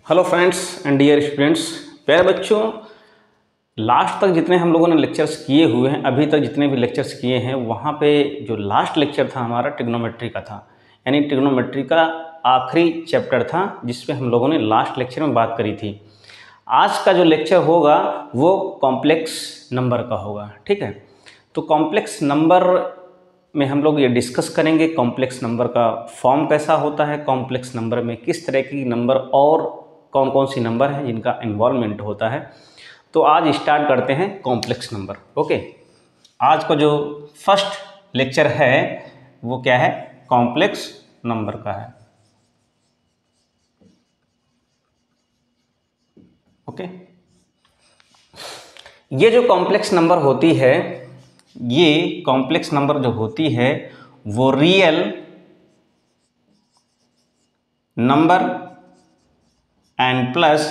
Hello friends and dear students, प्यारे बच्चों, last तक जितने हम लोगों ने लेक्चर्स किए हुए हैं, अभी तक जितने भी लेक्चर्स किए हैं, वहाँ पे जो लास्ट लेक्चर था हमारा ट्रिग्नोमेट्री का था। यानी ट्रिग्नोमेट्री का आखिरी चैप्टर था जिस पे हम लोगों ने लास्ट लेक्चर में बात करी थी। आज का जो लेक्चर होगा वो कॉम्प्लेक्स नंबर का होगा। ठीक है, तो कॉम्प्लेक्स नंबर में हम लोग ये डिस्कस करेंगे कॉम्प्लेक्स नंबर का फॉर्म कैसा होता है, कॉम्प्लेक्स नंबर में किस तरह की नंबर और कौन कौन सी नंबर हैं जिनका इन्वॉल्वमेंट होता है। तो आज स्टार्ट करते हैं कॉम्प्लेक्स नंबर। ओके, आज का जो फर्स्ट लेक्चर है वो क्या है, कॉम्प्लेक्स नंबर का है। ओके, ये जो कॉम्प्लेक्स नंबर होती है, ये कॉम्प्लेक्स नंबर जो होती है वो real number and plus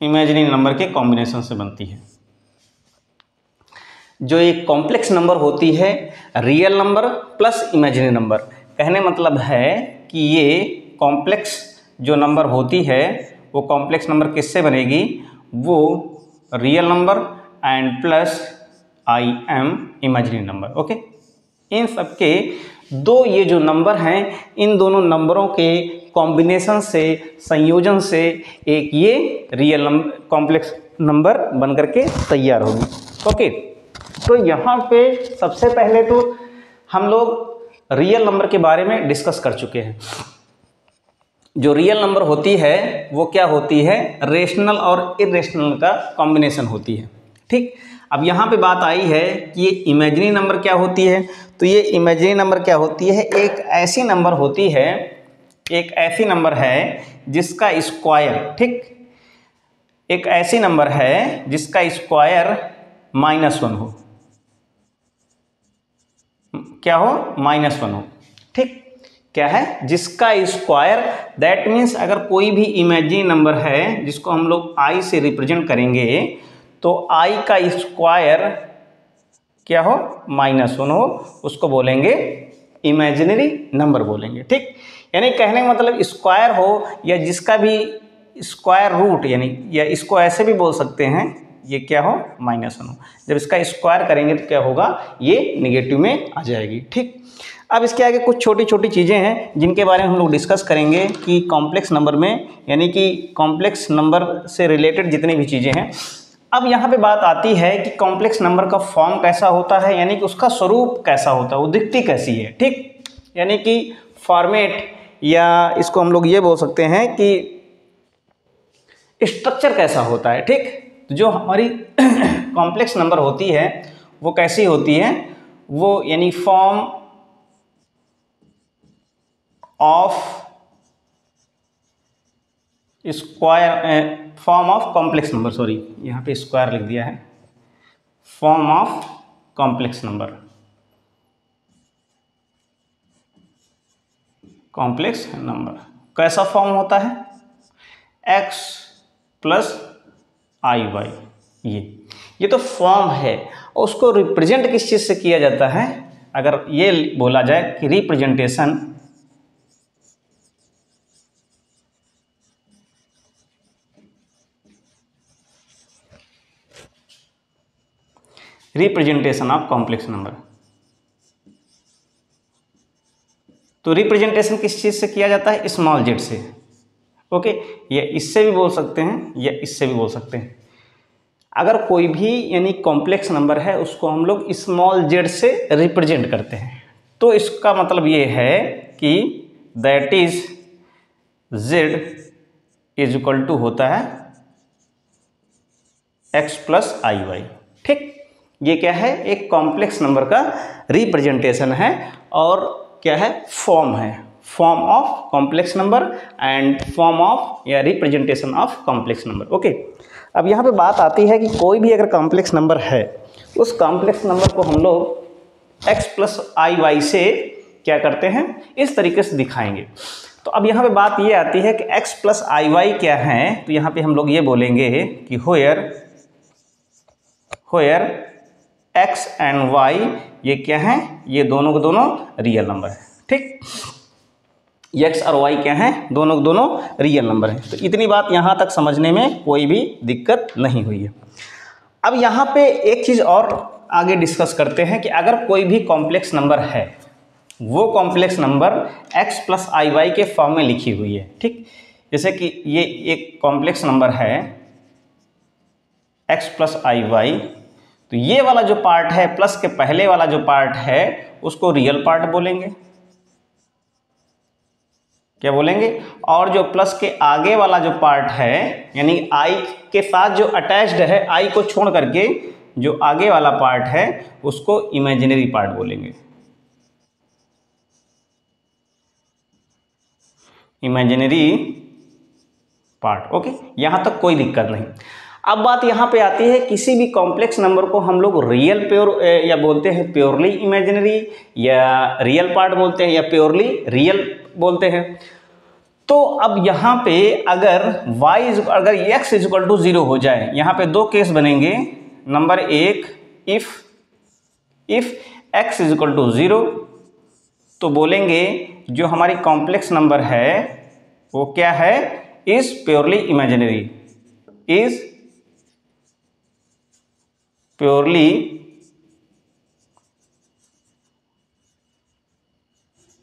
imaginary number के कॉम्बिनेशन से बनती है। जो एक कॉम्प्लेक्स नंबर होती है real number plus imaginary number, कहने मतलब है कि ये कॉम्प्लेक्स जो नंबर होती है वो कॉम्प्लेक्स नंबर किससे बनेगी, वो real number and plus I M imaginary number. Okay, इन सब के दो ये जो नंबर हैं, इन दोनों नंबरों के कॉम्बिनेशन से, संयोजन से एक ये रियल नंबर कॉम्प्लेक्स नंबर बन करके तैयार होगी। ओके, तो यहाँ पे सबसे पहले तो हम लोग रियल नंबर के बारे में डिस्कस कर चुके हैं। जो रियल नंबर होती है वो क्या होती है, रेशनल और इरेशनल का कॉम्बिनेशन होती है। ठीक, अब यहाँ पे बात आई है कि ये इमेजिनरी नंबर क्या होती है। तो ये इमेजिनरी नंबर क्या होती है, एक ऐसी नंबर होती है, एक ऐसी नंबर है जिसका स्क्वायर, ठीक, एक ऐसी नंबर है जिसका स्क्वायर -1 हो, क्या हो, -1 हो। ठीक, क्या है, जिसका स्क्वायर, दैट मीन्स अगर कोई भी इमेजिनरी नंबर है जिसको हम लोग आई से रिप्रेजेंट करेंगे तो आई का स्क्वायर क्या हो, -1 हो, उसको बोलेंगे इमेजिनरी नंबर बोलेंगे। ठीक, यानी कहने का मतलब स्क्वायर हो या जिसका भी स्क्वायर रूट, यानी या इसको ऐसे भी बोल सकते हैं, ये क्या हो, -1 हो। जब इसका स्क्वायर करेंगे तो क्या होगा, ये निगेटिव में आ जाएगी। ठीक, अब इसके आगे कुछ छोटी छोटी चीज़ें हैं जिनके बारे में हम लोग डिस्कस करेंगे कि कॉम्प्लेक्स नंबर में, यानी कि कॉम्प्लेक्स नंबर से रिलेटेड जितनी भी चीज़ें हैं। अब यहाँ पे बात आती है कि कॉम्प्लेक्स नंबर का फॉर्म कैसा होता है, यानी कि उसका स्वरूप कैसा होता है, वो दिखती कैसी है। ठीक, यानी कि फॉर्मेट, या इसको हम लोग ये बोल सकते हैं कि स्ट्रक्चर कैसा होता है। ठीक, तो जो हमारी कॉम्प्लेक्स नंबर होती है वो कैसी होती है, वो यानी form of square, form of complex number, sorry यहाँ पे स्क्वायर लिख दिया है, form of complex number, complex number कैसा फॉर्म होता है, x + iy, ये तो फॉर्म है। और उसको रिप्रेजेंट किस चीज़ से किया जाता है, अगर ये बोला जाए कि रिप्रेजेंटेशन ऑफ कॉम्प्लेक्स नंबर, तो रिप्रेजेंटेशन किस चीज़ से किया जाता है, स्मॉल जेड से। ओके, ये इससे भी बोल सकते हैं या इससे भी बोल सकते हैं। अगर कोई भी यानी कॉम्प्लेक्स नंबर है उसको हम लोग स्मॉल जेड से रिप्रेजेंट करते हैं, तो इसका मतलब ये है कि that is z is equal to होता है x + iy। ठीक, ये क्या है, एक कॉम्प्लेक्स नंबर का रिप्रेजेंटेशन है और क्या है, फॉर्म है, form of complex number and form of या representation of complex number. Okay, अब यहाँ पे बात आती है कि कोई भी अगर कॉम्प्लेक्स नंबर है, उस कॉम्प्लेक्स नंबर को हम लोग x + iy से क्या करते हैं, इस तरीके से दिखाएंगे। तो अब यहाँ पे बात ये आती है कि x + iy क्या है, तो यहाँ पे हम लोग ये बोलेंगे कि होयर x एंड y ये क्या है, ये दोनों के दोनों रियल नंबर है। ठीक, एक्स और वाई क्या हैं, दोनों दोनों रियल नंबर हैं। तो इतनी बात यहाँ तक समझने में कोई भी दिक्कत नहीं हुई है। अब यहाँ पे एक चीज़ और आगे डिस्कस करते हैं कि अगर कोई भी कॉम्प्लेक्स नंबर है, वो complex number x plus i Y के फॉर्म में लिखी हुई है, ठीक। जैसे कि ये एक कॉम्प्लेक्स नंबर है x प्लस आई वाई, तो ये वाला जो पार्ट है, प्लस के पहले वाला जो पार्ट है, उसको रियल पार्ट बोलेंगे। क्या बोलेंगे? और जो प्लस के आगे वाला जो पार्ट है, यानी i के साथ जो अटैच्ड है, i को छोड़ करके जो आगे वाला पार्ट है, उसको इमेजिनरी पार्ट बोलेंगे। इमेजिनरी पार्ट, ओके, यहां तक कोई दिक्कत नहीं। अब बात यहां पे आती है, किसी भी कॉम्प्लेक्स नंबर को हम लोग रियल प्योर या बोलते हैं प्योरली इमेजिनरी, या रियल पार्ट बोलते हैं, या प्योरली रियल बोलते हैं। तो अब यहाँ पे अगर अगर x इक्वल टू 0 हो जाए, यहाँ पे दो केस बनेंगे। नंबर एक, इफ x इक्वल टू 0, तो बोलेंगे जो हमारी कॉम्प्लेक्स नंबर है वो क्या है, is purely imaginary, is purely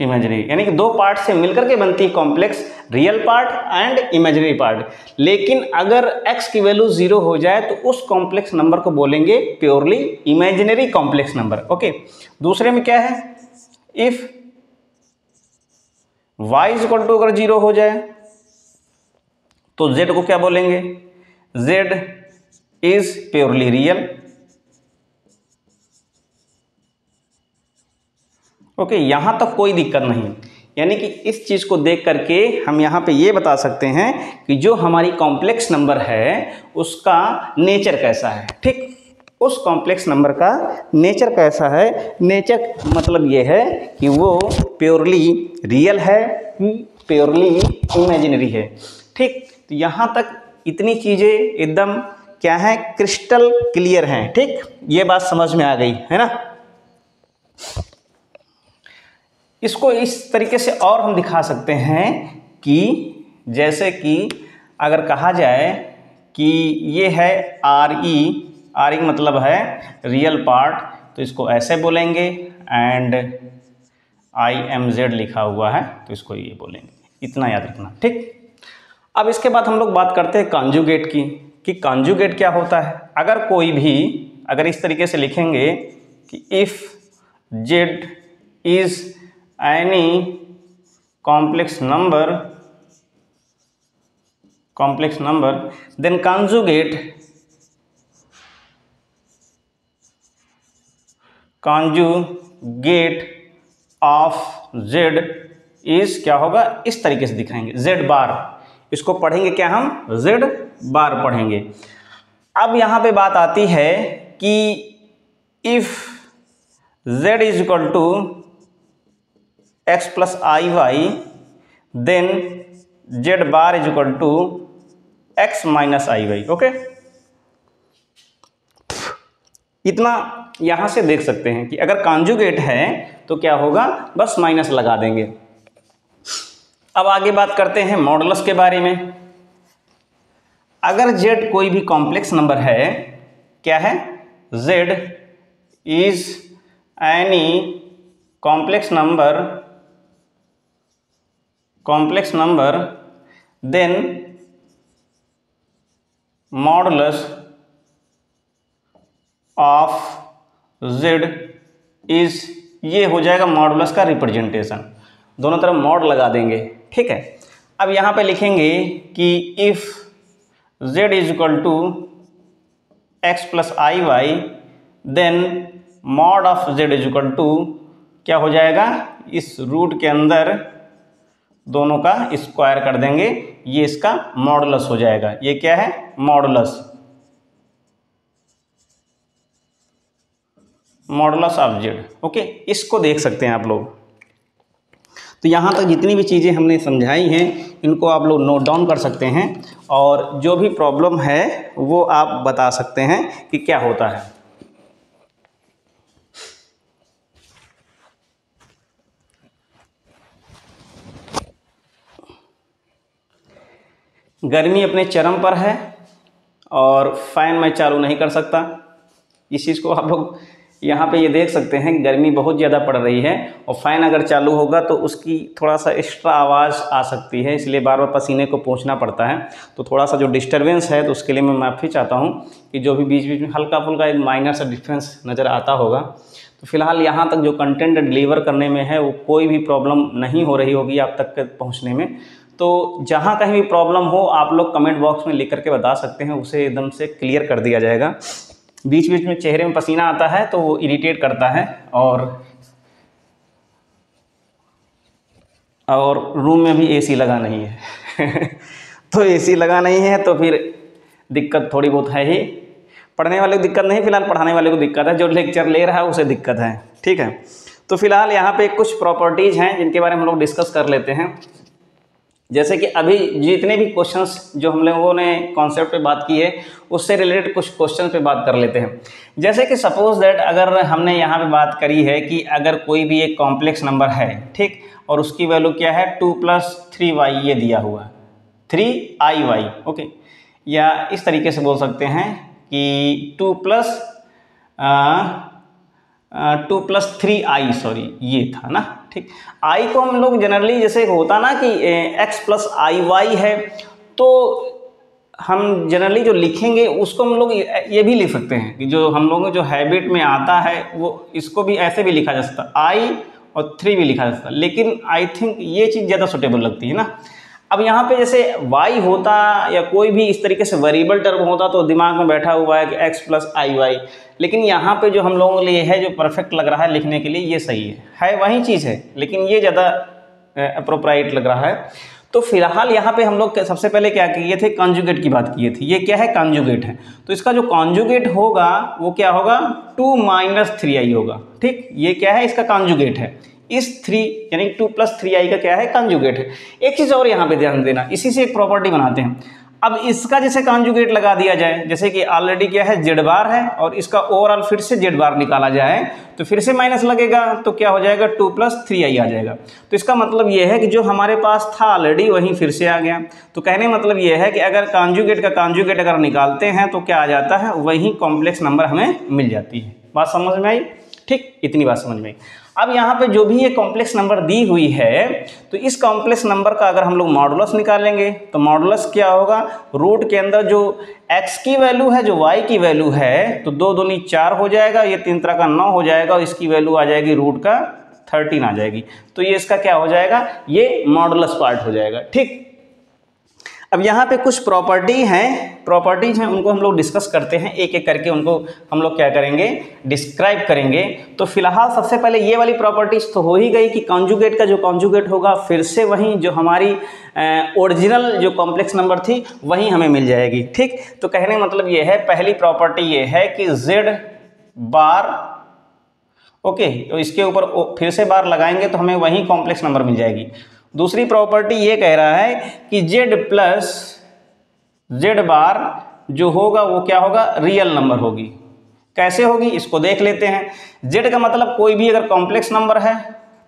imaginary. यानी कि दो पार्ट से मिलकर के बनती है complex, real part and imaginary part. लेकिन अगर x की वैल्यू 0 हो जाए तो उस कॉम्प्लेक्स नंबर को बोलेंगे purely imaginary complex number, okay. दूसरे में क्या है, इफ y इक्वल टू अगर 0 हो जाए तो z को क्या बोलेंगे, z is purely real, okay. यहां तक कोई दिक्कत नहीं। यानी कि इस चीज को देख करके हम यहां पे ये बता सकते हैं कि जो हमारी कॉम्प्लेक्स नंबर है उसका नेचर कैसा है, ठीक। उस कॉम्प्लेक्स नंबर का नेचर कैसा है, नेचर मतलब ये है कि वो प्योरली रियल है कि प्योरली इमेजिनरी है, ठीक। तो यहां तक इतनी चीजें एकदम क्या है, क्रिस्टल क्लियर हैं, ठीक। ये बात समझ में आ गई है ना। इसको इस तरीके से और हम दिखा सकते हैं कि जैसे कि अगर कहा जाए कि ये है आर ई मतलब है रियल पार्ट, तो इसको ऐसे बोलेंगे, एंड IMZ लिखा हुआ है तो इसको ये बोलेंगे। इतना याद रखना, ठीक। अब इसके बाद हम लोग बात करते हैं कॉन्जुगेट की, कि कॉन्जुगेट क्या होता है। अगर कोई भी, अगर इस तरीके से लिखेंगे कि if Z is any complex number then conjugate of z is क्या होगा, इस तरीके से दिखाएंगे, z बार। इसको पढ़ेंगे क्या, हम z बार पढ़ेंगे। अब यहां पे बात आती है कि if z is equal to x plus i y, then z bar is equal to x minus i y, okay. इतना यहां से देख सकते हैं कि अगर कॉन्जुगेट है तो क्या होगा, बस माइनस लगा देंगे। अब आगे बात करते हैं मॉडुलस के बारे में। अगर z कोई भी कॉम्प्लेक्स नंबर है, क्या है, z is any complex number then modulus of z is, ये हो जाएगा मॉडुलस का रिप्रेजेंटेशन, दोनों तरफ मॉड लगा देंगे, ठीक है। अब यहाँ पे लिखेंगे कि if z is equal to x plus i y, then mod of z is equal to क्या हो जाएगा, इस रूट के अंदर दोनों का स्क्वायर कर देंगे, ये इसका मॉडुलस हो जाएगा। ये क्या है, मॉडुलस ऑफ z, ओके। इसको देख सकते हैं आप लोग। तो यहाँ तक जितनी भी चीज़ें हमने समझाई हैं इनको आप लोग नोट डाउन कर सकते हैं, और जो भी प्रॉब्लम है वो आप बता सकते हैं कि क्या होता है। गर्मी अपने चरम पर है और फ़ैन मैं चालू नहीं कर सकता। इस चीज़ को आप लोग यहाँ पे ये देख सकते हैं कि गर्मी बहुत ज़्यादा पड़ रही है और फ़ैन अगर चालू होगा तो उसकी थोड़ा सा एक्स्ट्रा आवाज़ आ सकती है, इसलिए बार बार पसीने को पोंछना पड़ता है। तो थोड़ा सा जो डिस्टरबेंस है तो उसके लिए मैं माफ़ी चाहता हूँ कि जो भी बीच बीच में हल्का फुल्का एक माइनर सा डिफरेंस नज़र आता होगा। तो फिलहाल यहाँ तक जो कंटेंट डिलीवर करने में है वो कोई भी प्रॉब्लम नहीं हो रही होगी आप तक पहुँचने में। तो जहाँ कहीं भी प्रॉब्लम हो आप लोग कमेंट बॉक्स में लिख करके बता सकते हैं, उसे एकदम से क्लियर कर दिया जाएगा। बीच बीच में चेहरे में पसीना आता है तो वो इरिटेट करता है और रूम में भी एसी लगा नहीं है तो एसी लगा नहीं है तो फिर दिक्कत थोड़ी बहुत है ही। पढ़ने वाले को दिक्कत नहीं, फिलहाल पढ़ाने वाले को दिक्कत है, जो लेक्चर ले रहा है उसे दिक्कत है। ठीक है, तो फिलहाल यहाँ पे कुछ प्रॉपर्टीज़ हैं जिनके बारे में हम लोग डिस्कस कर लेते हैं। जैसे कि अभी जितने भी क्वेश्चंस जो हम लोगों ने कॉन्सेप्ट पे बात की है उससे रिलेटेड कुछ क्वेश्चन पे बात कर लेते हैं। जैसे कि सपोज दैट अगर हमने यहाँ पे बात करी है कि अगर कोई भी एक कॉम्प्लेक्स नंबर है, ठीक, और उसकी वैल्यू क्या है 2 + 3y ये दिया हुआ 3iy, ओके, या इस तरीके से बोल सकते हैं कि 2 + 3i, सॉरी ये था ना, ठीक। आई को हम लोग जनरली जैसे होता ना कि x + iy है, तो हम जनरली जो लिखेंगे उसको हम लोग ये भी लिख सकते हैं कि जो हम लोगों को जो हैबिट में आता है वो इसको भी ऐसे भी लिखा जा सकता, i और 3 भी लिखा जा सकता, लेकिन आई थिंक ये चीज़ ज़्यादा सुटेबल लगती है ना। अब यहाँ पे जैसे y होता या कोई भी इस तरीके से वेरिएबल टर्म होता तो दिमाग में बैठा हुआ है कि x + iy, लेकिन यहाँ पे जो हम लोगों के लिए है जो परफेक्ट लग रहा है लिखने के लिए ये सही है वही चीज़ है, लेकिन ये ज़्यादा अप्रोप्राइट लग रहा है। तो फिलहाल यहाँ पे हम लोग सबसे पहले क्या किए थे, कॉन्जुगेट की बात किए थे। ये क्या है, कॉन्जुगेट है, तो इसका जो कॉन्जुगेट होगा वो क्या होगा 2 - 3i होगा, ठीक। ये क्या है, इसका कॉन्जुगेट है, इस 3 यानी 2 + 3i का क्या है, कॉन्जुगेट है। एक चीज़ और यहाँ पे ध्यान देना, इसी से एक प्रॉपर्टी बनाते हैं। अब इसका जैसे कॉन्जुगेट लगा दिया जाए, जैसे कि ऑलरेडी क्या है z बार है और इसका ओवरऑल फिर से z बार निकाला जाए तो फिर से माइनस लगेगा तो क्या हो जाएगा 2 + 3i आ जाएगा। तो इसका मतलब ये है कि जो हमारे पास था ऑलरेडी वहीं फिर से आ गया। तो कहने मतलब ये है कि अगर कॉन्जुगेट का कॉन्जुगेट अगर निकालते हैं तो क्या आ जाता है, वही कॉम्प्लेक्स नंबर हमें मिल जाती है। बात समझ में आई, ठीक, इतनी बात समझ में आई। अब यहाँ पे जो भी ये कॉम्प्लेक्स नंबर दी हुई है तो इस कॉम्प्लेक्स नंबर का अगर हम लोग मॉडुलस निकालेंगे तो मॉडुलस क्या होगा, रूट के अंदर जो x की वैल्यू है जो y की वैल्यू है तो 2 दूनी 4 हो जाएगा, ये 3 तरह का 9 हो जाएगा और इसकी वैल्यू आ जाएगी रूट का 13 आ जाएगी। तो ये इसका क्या हो जाएगा, ये मॉडुलस पार्ट हो जाएगा, ठीक। अब यहाँ पे कुछ प्रॉपर्टीज़ हैं उनको हम लोग डिस्कस करते हैं, एक एक करके उनको हम लोग क्या करेंगे, डिस्क्राइब करेंगे। तो फिलहाल सबसे पहले ये वाली प्रॉपर्टीज़ तो हो ही गई कि कॉन्जुगेट का जो कॉन्जुगेट होगा फिर से वहीं जो हमारी ओरिजिनल जो कॉम्प्लेक्स नंबर थी वहीं हमें मिल जाएगी, ठीक। तो कहने का मतलब ये है, पहली प्रॉपर्टी ये है कि z बार, ओके, तो इसके ऊपर फिर से बार लगाएंगे तो हमें वहीं कॉम्प्लेक्स नंबर मिल जाएगी। दूसरी प्रॉपर्टी ये कह रहा है कि z + z बार जो होगा वो क्या होगा, रियल नंबर होगी। कैसे होगी इसको देख लेते हैं। z का मतलब कोई भी अगर कॉम्प्लेक्स नंबर है,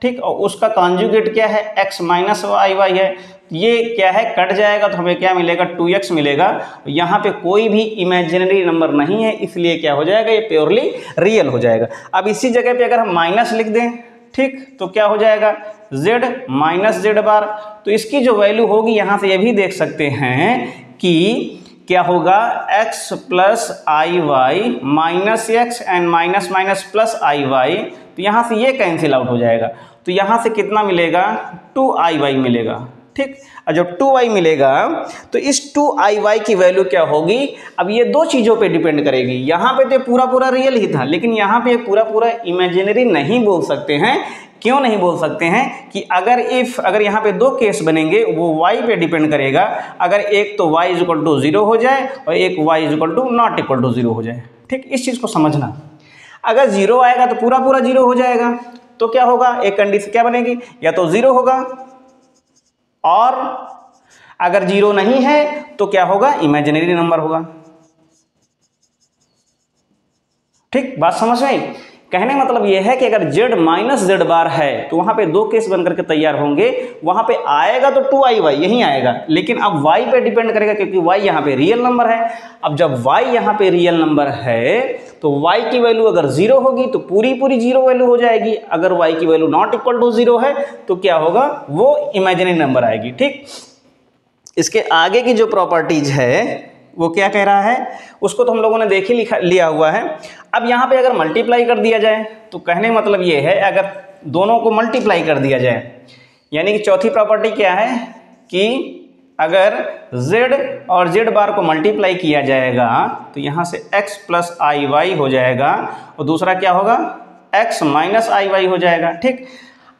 ठीक, और उसका कॉन्जुगेट क्या है, x - iy है, ये क्या है कट जाएगा तो हमें क्या मिलेगा, 2x मिलेगा। यहाँ पे कोई भी इमेजिनरी नंबर नहीं है इसलिए क्या हो जाएगा, ये प्योरली रियल हो जाएगा। अब इसी जगह पे अगर हम माइनस लिख दें, ठीक, तो क्या हो जाएगा z - z बार। तो इसकी जो वैल्यू होगी यहाँ से ये भी देख सकते हैं कि क्या होगा, x + iy -x and minus plus iy, तो यहाँ से ये कैंसिल आउट हो जाएगा। तो यहाँ से कितना मिलेगा, 2iy मिलेगा, ठीक। और जब 2y मिलेगा तो इस 2iy की वैल्यू क्या होगी, अब ये दो चीज़ों पे डिपेंड करेगी। यहाँ पे तो पूरा रियल ही था, लेकिन यहाँ पे पूरा इमेजिनरी नहीं बोल सकते हैं। क्यों नहीं बोल सकते हैं कि अगर यहाँ पे दो केस बनेंगे वो y पे डिपेंड करेगा। अगर एक तो y = 0 हो जाए और एक y ≠ 0 हो जाए, ठीक। इस चीज़ को समझना, अगर 0 आएगा तो पूरा 0 हो जाएगा, तो क्या होगा, एक कंडीशन क्या बनेगी, या तो 0 होगा, और अगर 0 नहीं है तो क्या होगा, इमेजिनरी नंबर होगा, ठीक। बात समझ में आई। कहने मतलब ये है कि अगर z माइनस जेड बार है तो वहाँ पे दो केस बन करके तैयार होंगे। वहाँ पे आएगा तो 2i y यहीं आएगा, लेकिन अब y पे डिपेंड करेगा क्योंकि y यहाँ पे रियल नंबर है। अब जब y यहाँ पे रियल नंबर है तो y की वैल्यू अगर 0 होगी तो पूरी 0 वैल्यू हो जाएगी। अगर y की वैल्यू नॉट इक्वल टू 0 है तो क्या होगा, वो इमेजिनरी नंबर आएगी। ठीक, इसके आगे की जो प्रॉपर्टीज है वो क्या कह रहा है, उसको तो हम लोगों ने देख ही लिया हुआ है। अब यहाँ पे अगर मल्टीप्लाई कर दिया जाए तो कहने मतलब ये है अगर दोनों को मल्टीप्लाई कर दिया जाए, यानी कि चौथी प्रॉपर्टी क्या है कि अगर z और z बार को मल्टीप्लाई किया जाएगा तो यहाँ से x प्लस आई वाई हो जाएगा और दूसरा क्या होगा x माइनस आई वाई हो जाएगा। ठीक,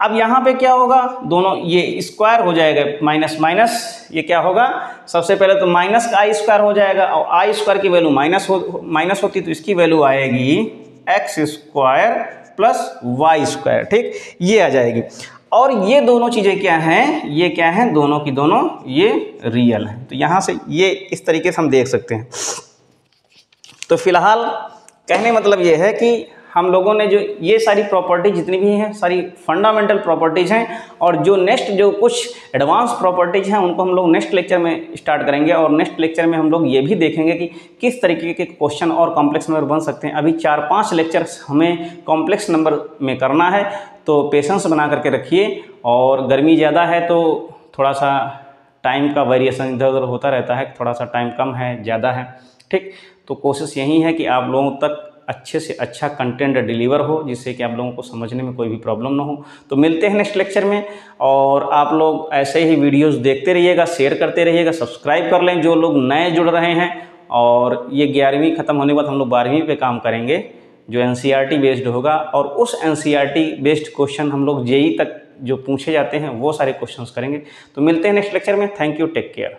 अब यहाँ पे क्या होगा, दोनों ये स्क्वायर हो जाएगा, माइनस माइनस ये क्या होगा, सबसे पहले तो माइनस का आई स्क्वायर हो जाएगा और आई स्क्वायर की वैल्यू माइनस होती तो इसकी वैल्यू आएगी x square plus y square. ठीक, ये आ जाएगी। और ये दोनों चीज़ें क्या हैं, ये क्या हैं, दोनों की दोनों ये रियल हैं। तो यहाँ से ये इस तरीके से हम देख सकते हैं। तो फिलहाल कहने मतलब ये है कि हम लोगों ने जो ये सारी प्रॉपर्टी जितनी भी हैं सारी फंडामेंटल प्रॉपर्टीज़ हैं, और जो नेक्स्ट जो कुछ एडवांस प्रॉपर्टीज़ हैं उनको हम लोग नेक्स्ट लेक्चर में स्टार्ट करेंगे। और नेक्स्ट लेक्चर में हम लोग ये भी देखेंगे कि किस तरीके के क्वेश्चन और कॉम्प्लेक्स नंबर बन सकते हैं। अभी 4-5 लेक्चर्स हमें कॉम्प्लेक्स नंबर में करना है, तो पेशेंस बना करके रखिए। और गर्मी ज़्यादा है तो थोड़ा सा टाइम का वेरिएशन इधर उधर होता रहता है, थोड़ा सा टाइम कम है ज़्यादा है। ठीक, तो कोशिश यही है कि आप लोगों तक अच्छे से अच्छा कंटेंट डिलीवर हो जिससे कि आप लोगों को समझने में कोई भी प्रॉब्लम ना हो। तो मिलते हैं नेक्स्ट लेक्चर में, और आप लोग ऐसे ही वीडियोस देखते रहिएगा, शेयर करते रहिएगा, सब्सक्राइब कर लें जो लोग नए जुड़ रहे हैं। और ये 11वीं ख़त्म होने के बाद हम लोग 12वीं पे काम करेंगे जो NCERT बेस्ड होगा, और उस NCERT बेस्ड क्वेश्चन हम लोग JEE तक जो पूछे जाते हैं वो सारे क्वेश्चंस करेंगे। तो मिलते हैं नेक्स्ट लेक्चर में। Thank you, take care.